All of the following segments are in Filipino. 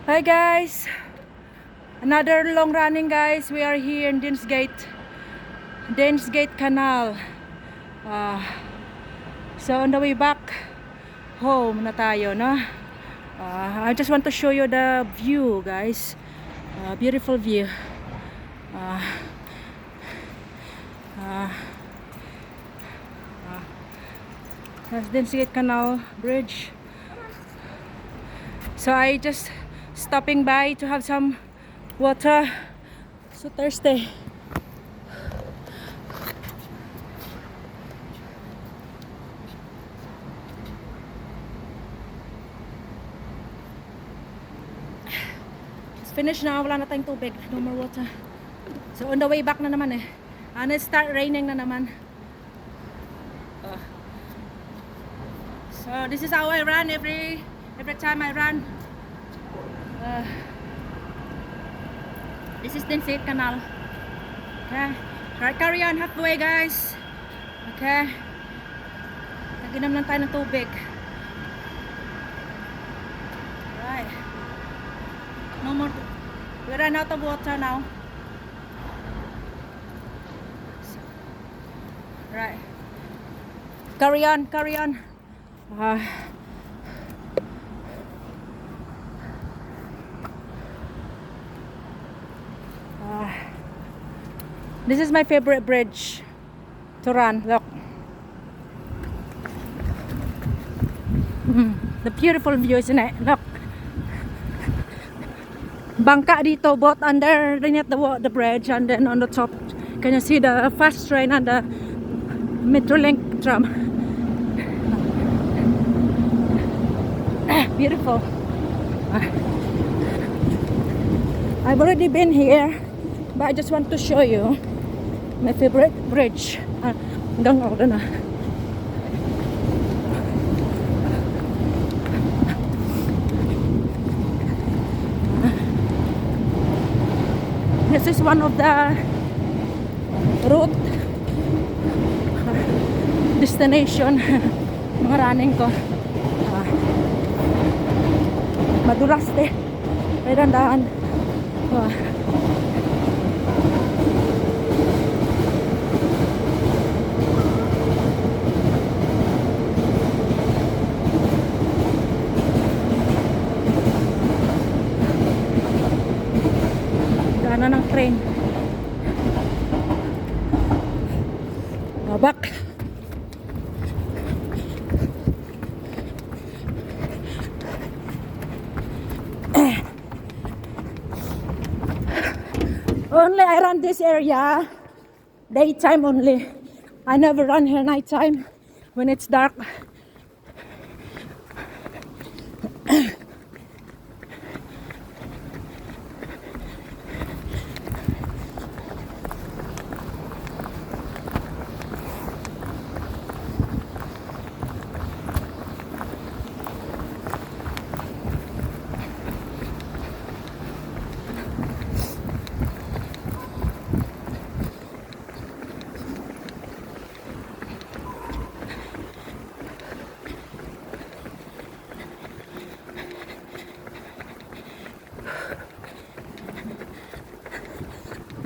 Hi guys, another long running guys. We are here in Deansgate Canal. So on the way back home na tayo, no? I just want to show you the view guys. Beautiful view. That's Deansgate Canal Bridge. So I just stopping by to have some water. So thirsty. It's finished na, wala na tayong tubig. No more water. So on the way back na naman eh. And it start raining na naman. So this is how I run every time I run. This is Deansgate Canal. Okay. Right, carry on halfway guys. Okay. Naginom lang tayo ng tubig. Right. No more. We ran out of water now. Right. Carry on, carry on. This is my favorite bridge to run. Look. The beautiful view, isn't it? Look. Bangka dito, both underneath the bridge and then on the top. Can you see the fast train and the Metrolink tram? Beautiful. I've already been here, but I just want to show you my favorite bridge. Hanggang ako na. This is one of the route destination mga running ko. Madulas eh. May dandahan. Daanan ng train. Back. Only I run this area daytime only. I never run here nighttime when it's dark.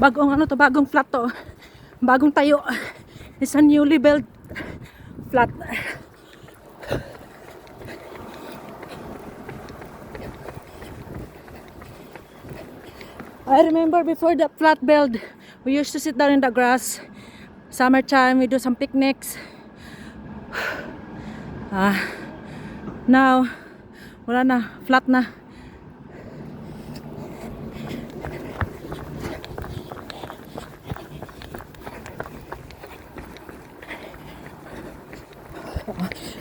Bagong ano to, bagong flat to. Bagong tayo. It's a newly built flat. I remember before the flat build, we used to sit down in the grass. Summertime, we do some picnics. Now, wala na, flat na.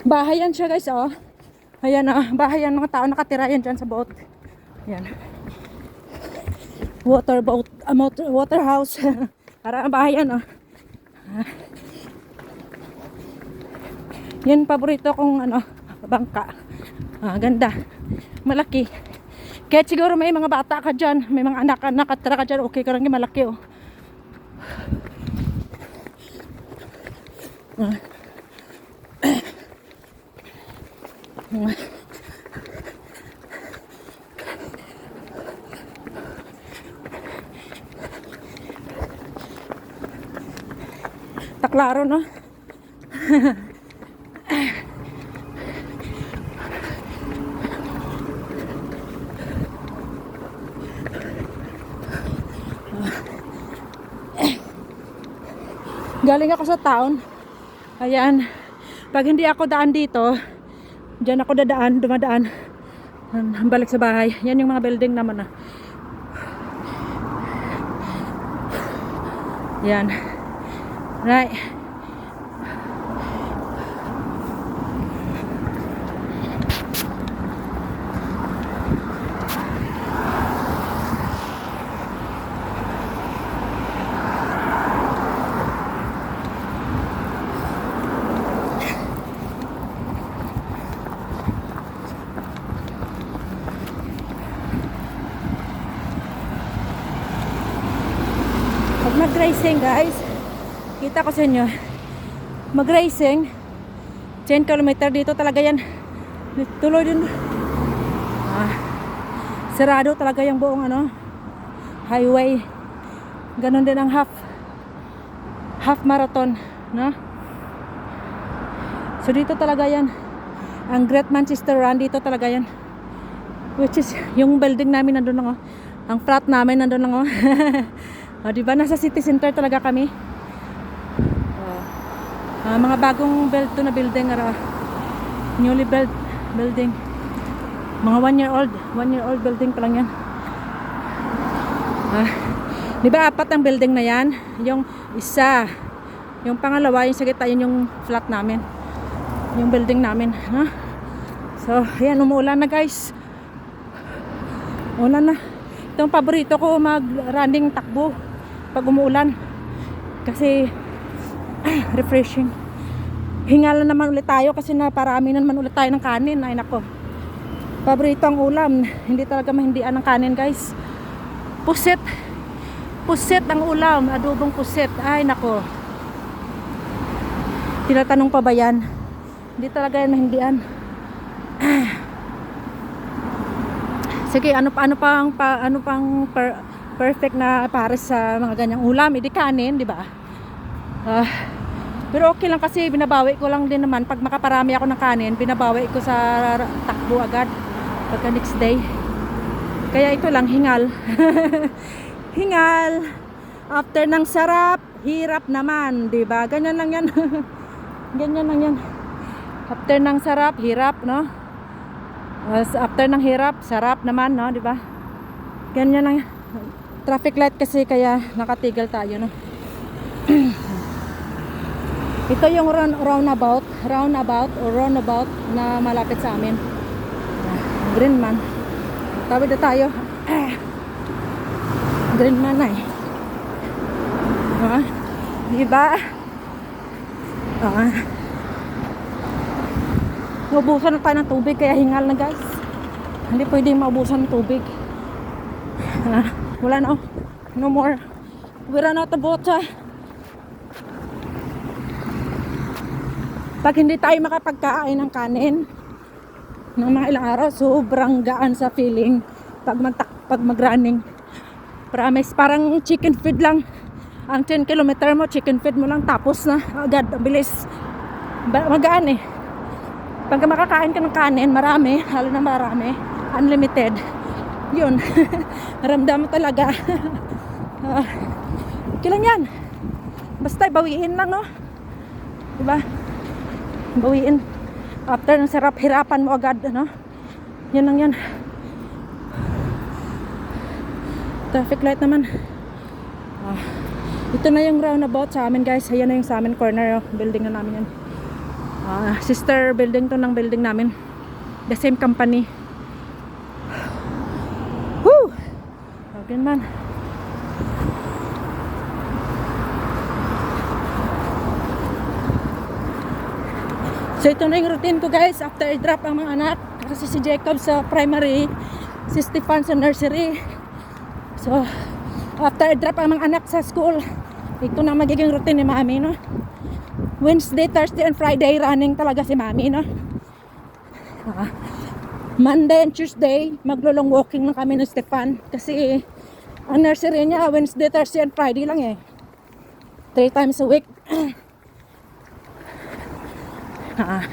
Bahayan siya guys, oh. Ayan, bahayan, mga tao nakatira yan dyan sa boat. Ayan. Water house. Para bahayan, oh. Yan paborito kong ano, bangka. Ganda. Malaki. Kahit siguro may mga bata ka dyan, may mga anak nakatira ka dyan, okay ka rin, malaki, oh. Klaro, no? Galing ako sa town. Ayan. Pag hindi ako daan dito, diyan ako dumadaan. Balik sa bahay. Yan yung mga building naman, ah. Yan. Right. Pag mag-racing, guys, kita ko sa inyo, mag-racing 10 km dito talaga yan, tuloy din, sarado talaga yung buong ano, highway. Ganon din ang half marathon, no? So dito talaga yan ang Great Manchester Run, dito talaga yan, which is yung building namin nandun lang, oh. Ang flat namin nandun lang, oh. Diba nasa city center talaga kami. Mga bagong build to na building, newly built building, mga 1 year old building pa lang yan. Diba 4 ang building na yan, yung isa, yung pangalawa, yung sa gitna, yun yung flat namin, yung building namin, no? So ayan, umuulan na, guys. Ulan na. Itong paborito ko, mag running, takbo pag umuulan kasi refreshing. Hingal na naman ulit tayo kasi naparami na naman ulit tayo ng kanin. Ay nako, paborito ang ulam, hindi talaga mahindian ng kanin, guys. Pusit ang ulam, adobong pusit. Ay nako, tinatanong pa ba yan? Hindi talaga yan mahindian. Sige, ano pang perfect na para sa mga ganyang ulam, hindi kanin, di ba? Pero okay lang kasi binabawi ko lang din naman pag makaparami ako ng kanin, binabawi ko sa takbo agad pagka next day. Kaya ito lang, hingal. Hingal after ng sarap, hirap naman, di ba? Ganyan lang yan. Ganyan lang yan. After ng sarap, hirap, no? After ng hirap, sarap naman, no, di ba? Ganyan lang. Traffic light kasi kaya nakatigil tayo, no. Ito yung roundabout na malapit sa amin. Green man. Tawid na tayo. Green man na eh. Di ba? Maubusan na tayo ng tubig kaya hingal na, guys. Hindi pwedeng maubusan ng tubig. Wala na, oh. No more. We ran out of water. Pag hindi tayo makapagkain ng kanin ng mga ilang araw, sobrang gaan sa feeling pag mag-running. Promise, parang chicken feed lang. Ang 10 kilometer mo, chicken feed mo lang, tapos na agad, bilis. Magaan eh. Pag makakain ka ng kanin, marami, halo na marami, unlimited. Yun. Ramdam mo talaga. Kailan yan? Basta bawiin lang, no? Diba? Bawiin. After ng sarap, hirapan mo agad, no? Yan lang yan. Traffic light naman. Ito na yung roundabout sa amin, guys. Ayan na yung sa amin corner, building na namin yan. Sister building to ng building namin. The same company. Woo! Okay man. So ito na yung routine ko, guys, after i-drop ang mga anak. Kasi si Jacob sa primary, si Stefan sa nursery. So after i-drop ang mga anak sa school, ito na magiging routine ni Mami, no? Wednesday, Thursday, and Friday running talaga si Mami, no? Monday and Tuesday maglo-long walking lang kami ni Stefan kasi ang nursery niya Wednesday, Thursday, and Friday lang eh. 3 times a week. Ah.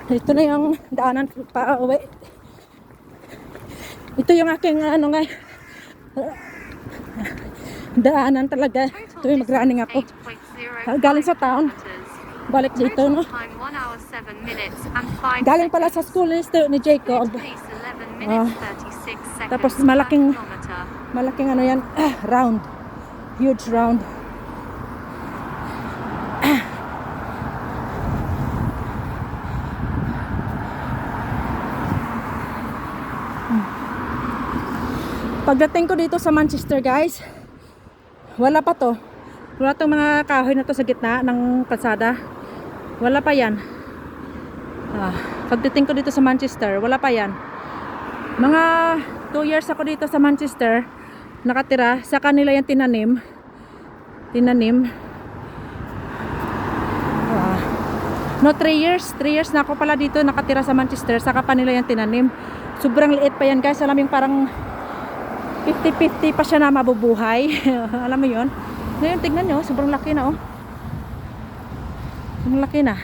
Ito na yung daanan pa uwi. Ito yung aking ano nga daanan talaga. Ito yung mag-running ako. Galing sa town. Balik dito, no? Galing pala sa school ni Jacob. Tapos malaking ano yan, round. Huge round. Pagdating ko dito sa Manchester, guys, wala pa to. Wala tong mga kahoy na to sa gitna ng kalsada. Wala pa yan. Pagdating ko dito sa Manchester, wala pa yan. Mga 2 years ako dito sa Manchester, nakatira. Sa kanila yan tinanim. No, 3 years. 3 years na ako pala dito nakatira sa Manchester. Saka pa nila yan tinanim. Sobrang liit pa yan, guys. Alam yung parang 50-50 pa siya na mabubuhay. Alam mo yun? Ngayon, tignan nyo. Sobrang laki na, oh. Sobrang laki na.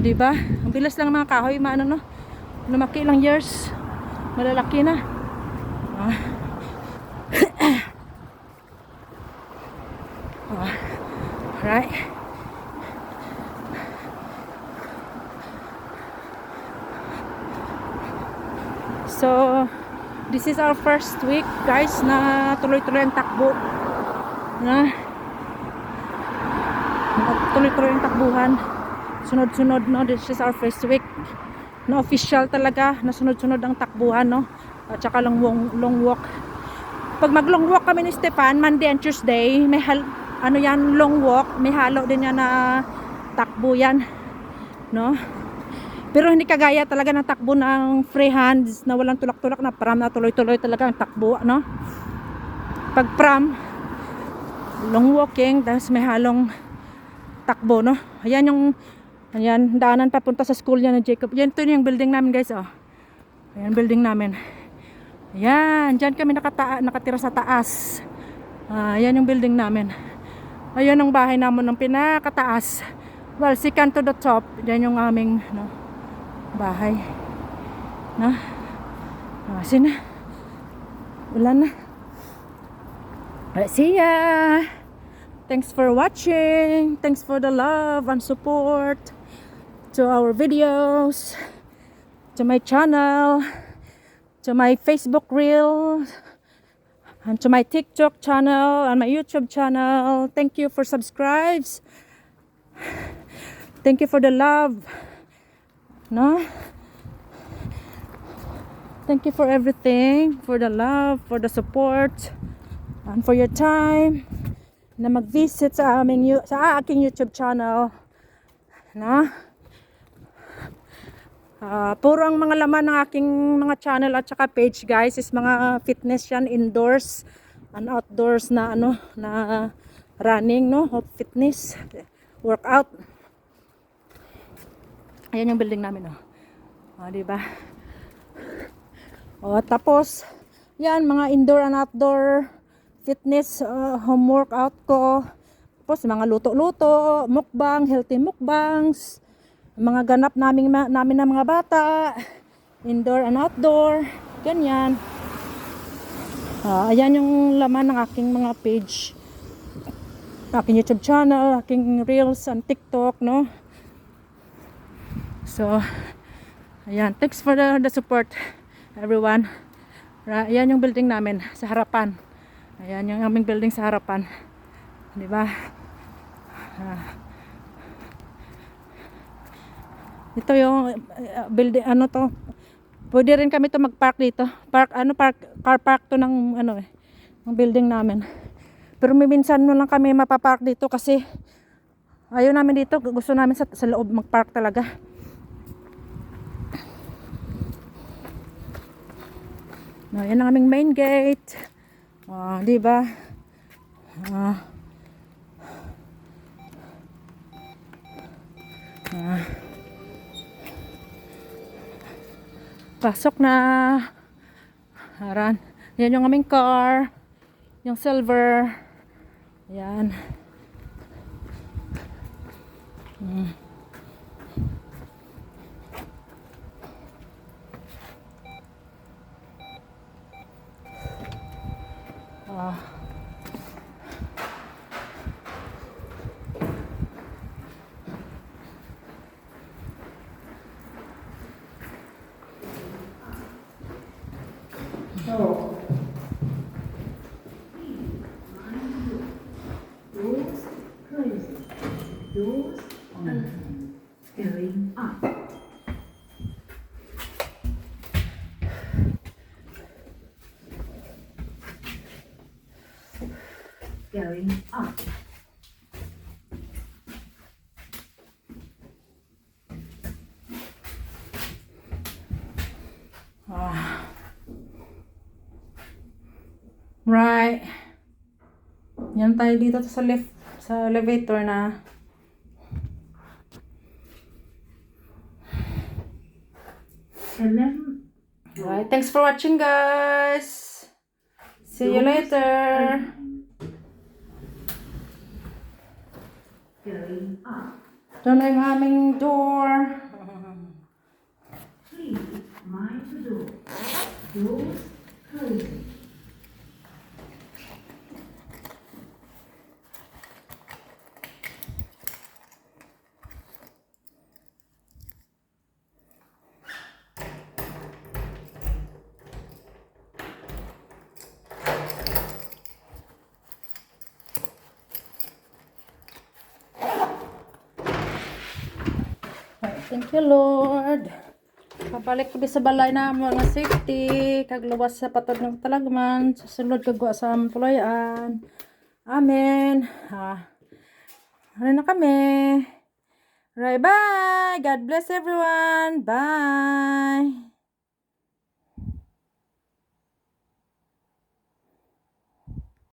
Diba? Ang bilis lang mga kahoy. Maano, no? Lumaki ilang years. Malalaki na. Right. So, this is our first week, guys, na tuloy-tuloy ang takbo. Tuloy-tuloy ang takbuhan. Sunod-sunod, no? This is our first week. Na official talaga, na sunod-sunod ang takbuhan, no? At saka long walk. Pag mag-long walk kami ni Stefan, Monday and Tuesday, may long walk, may halo din yan na takbo yan, no? Pero hindi kagaya talaga ng takbo ng freehands na walang tulak-tulak na pram na tuloy-tuloy talaga ang takbo, no? Pag pram, long walking, tapos may halong takbo, no? Ayan daanan papunta sa school niya ng Jacob. Yan, ito yung building namin, guys, oh. Ayan, building namin. Ayan, dyan kami nakatira sa taas. Ayan yung building namin. Ayan ang bahay namin ng pinakataas. Well, second to the top. Yan yung aming, no, bahay. No? Sina? Wala na. Alright, see ya! Thanks for watching. Thanks for the love and support to our videos, to my channel, to my Facebook reel, and to my TikTok channel and my YouTube channel. Thank you for subscribes. Thank you for the love. No? Thank you for everything, for the love, for the support, and for your time na mag-visit sa aking YouTube channel. No? Puro ang mga laman ng aking mga channel at saka page, guys, is mga fitness yan, indoors and outdoors na na running, no, fitness, workout. Ayan yung building namin, oh. Diba? Tapos yan, mga indoor and outdoor fitness, home workout ko. Tapos mga luto-luto, mukbang, healthy mukbangs, mga ganap namin na mga bata, indoor and outdoor, ganyan. Ayan yung laman ng aking mga page, aking YouTube channel, aking reels and TikTok, no? So, ayan, thanks for the support, everyone. Ayan yung building namin sa harapan. Ayan yung aming building sa harapan. Diba? Ito yung building, to. Pwede rin kami to mag-park dito. Car park to ng ng building namin. Pero minsan lang kami mapapark dito kasi ayaw namin dito. Gusto namin sa loob mag-park talaga. Yan ang aming main gate. Di ba? Pasok na. Haran. Yan yung aming car. Yung silver. Ayan. Ah. Doors closing. Doors open. Going up. Going up. Right. Yan tayo dito sa lift, sa elevator na. Right. Thanks for watching, guys. See you later. Going up. Ito na yung aming door. Please mind the door. Doors closing. Thank you, Lord. Pabalik ko di sa balay na mga safety. Kagluwas sa patod ng talagman. Susunod kagwa sa aming pulayan. Amen. Ano na kami? Right, bye. God bless everyone. Bye.